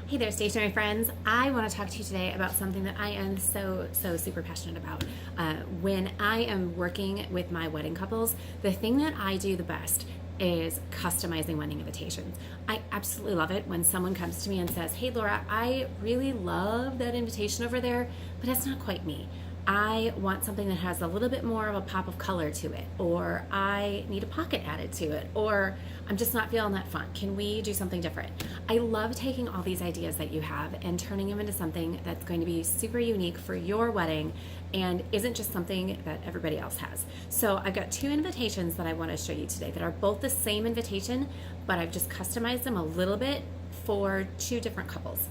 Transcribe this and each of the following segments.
Hey there, stationery friends. I want to talk to you today about something that I am so super passionate about. When I am working with my wedding couples, the thing that I do the best is customizing wedding invitations. I absolutely love it when someone comes to me and says, "Hey Laura, I really love that invitation over there, but it's not quite me. I want something that has a little bit more of a pop of color to it, or I need a pocket added to it, or I'm just not feeling that font. Can we do something different?" I love taking all these ideas that you have and turning them into something that's going to be super unique for your wedding and isn't just something that everybody else has. So I've got two invitations that I want to show you today that are both the same invitation, but I've just customized them a little bit for two different couples.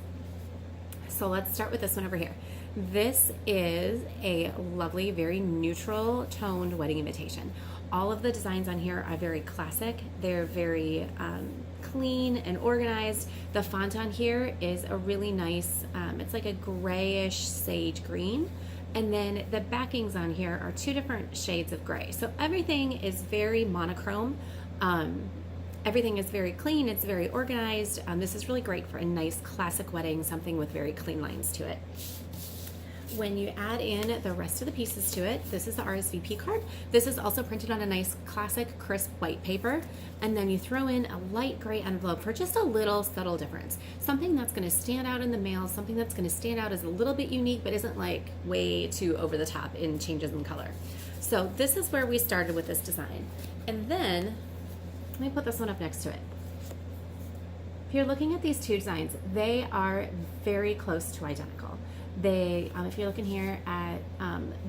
So let's start with this one over here. This is a lovely, very neutral toned wedding invitation. All of the designs on here are very classic. They're very clean and organized. The font on here is a really nice, it's like a grayish sage green. And then the backings on here are two different shades of gray. So everything is very monochrome. Everything is very clean, it's very organized. This is really great for a nice classic wedding, something with very clean lines to it. When you add in the rest of the pieces to it, this is the RSVP card. This is also printed on a nice classic crisp white paper. And then you throw in a light gray envelope for just a little subtle difference. Something that's gonna stand out in the mail, something that's gonna stand out as a little bit unique, but isn't like way too over the top in changes in color. So this is where we started with this design. And then, let me put this one up next to it. If you're looking at these two designs, they are very close to identical. They, if you're looking here at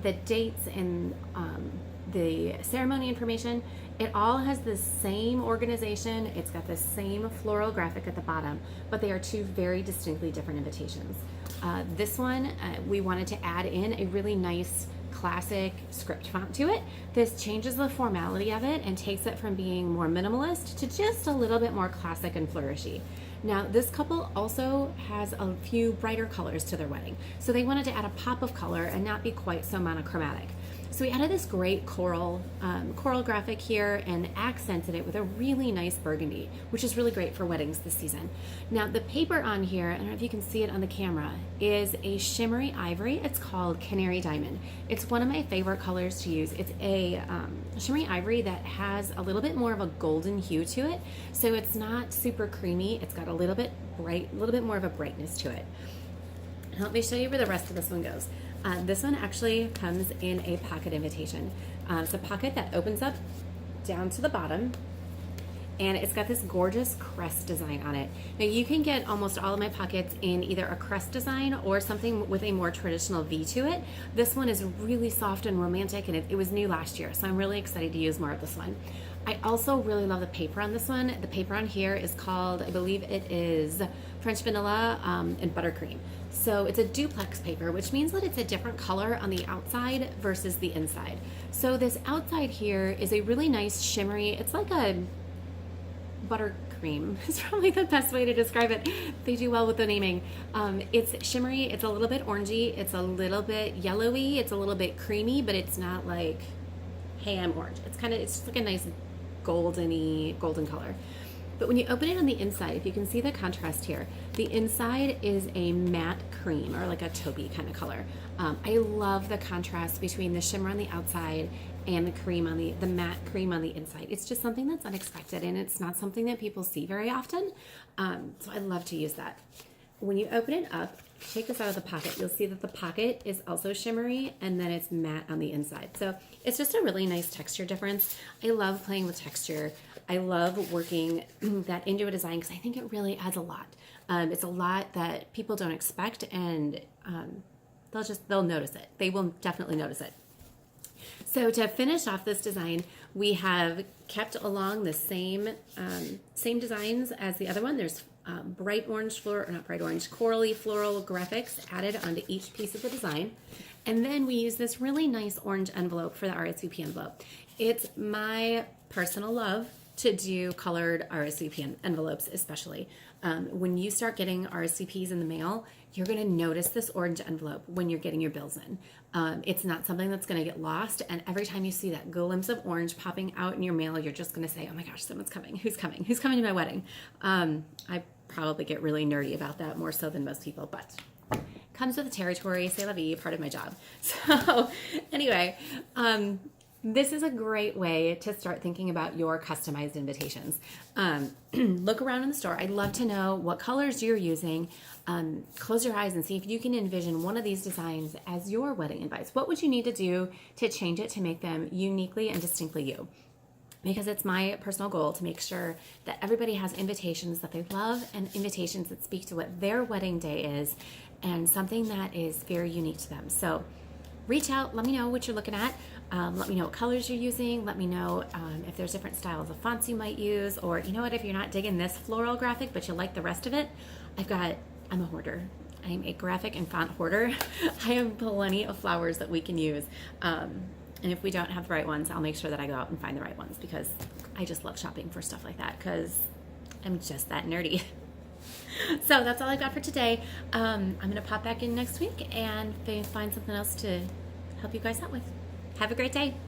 the dates and the ceremony information, it all has the same organization. It's got the same floral graphic at the bottom, but they are two very distinctly different invitations. This one, we wanted to add in a really nice classic script font to it. This changes the formality of it and takes it from being more minimalist to just a little bit more classic and flourishy. Now, this couple also has a few brighter colors to their wedding, so they wanted to add a pop of color and not be quite so monochromatic. So we added this great coral graphic here and accented it with a really nice burgundy, which is really great for weddings this season. Now the paper on here, I don't know if you can see it on the camera, is a shimmery ivory. It's called Canary Diamond. It's one of my favorite colors to use. It's a shimmery ivory that has a little bit more of a golden hue to it. So it's not super creamy. It's got a little bit more of a brightness to it. Let me show you where the rest of this one goes. This one actually comes in a pocket invitation. It's a pocket that opens up down to the bottom, and it's got this gorgeous crest design on it. Now you can get almost all of my pockets in either a crest design or something with a more traditional V to it. This one is really soft and romantic, and it was new last year, so I'm really excited to use more of this one. I also really love the paper on this one. The paper on here is called, I believe it is French vanilla and buttercream. So it's a duplex paper, which means that it's a different color on the outside versus the inside. So this outside here is a really nice shimmery, it's like a buttercream. It's probably the best way to describe it. They do well with the naming. It's shimmery, it's a little bit orangey, it's a little bit yellowy, it's a little bit creamy, but it's not like, hey, I'm orange. It's just like a nice golden color. But when you open it on the inside, if you can see the contrast here, the inside is a matte cream or like a taupey kind of color. I love the contrast between the shimmer on the outside and the cream on the matte cream on the inside. It's just something that's unexpected, and it's not something that people see very often. So I love to use that. When you open it up, take this out of the pocket, you'll see that the pocket is also shimmery and then it's matte on the inside. So it's just a really nice texture difference. I love playing with texture. I love working that into a design because I think it really adds a lot. It's a lot that people don't expect, and they'll notice it. They will definitely notice it. So to finish off this design, we have kept along the same designs as the other one. There's bright orange corally floral graphics added onto each piece of the design. And then we use this really nice orange envelope for the RSVP envelope. It's my personal love to do colored RSVP envelopes, especially. When you start getting RSVPs in the mail, you're going to notice this orange envelope when you're getting your bills in. It's not something that's going to get lost, and every time you see that glimpse of orange popping out in your mail, you're just going to say, oh my gosh, someone's coming. Who's coming? Who's coming to my wedding? I probably get really nerdy about that, more so than most people, but comes with the territory. C'est la vie, part of my job. So anyway, this is a great way to start thinking about your customized invitations. Look around in the store. I'd love to know what colors you're using. Close your eyes and see if you can envision one of these designs as your wedding invites. What would you need to do to change it to make them uniquely and distinctly you? Because it's my personal goal to make sure that everybody has invitations that they love and invitations that speak to what their wedding day is and something that is very unique to them. So reach out, let me know what you're looking at. Let me know what colors you're using. Let me know if there's different styles of fonts you might use, or you know what, if you're not digging this floral graphic but you like the rest of it, I'm a hoarder. I'm a graphic and font hoarder. I have plenty of flowers that we can use. And if we don't have the right ones, I'll make sure that I go out and find the right ones, because I just love shopping for stuff like that because I'm just that nerdy. So that's all I've got for today. I'm going to pop back in next week and find something else to help you guys out with. Have a great day.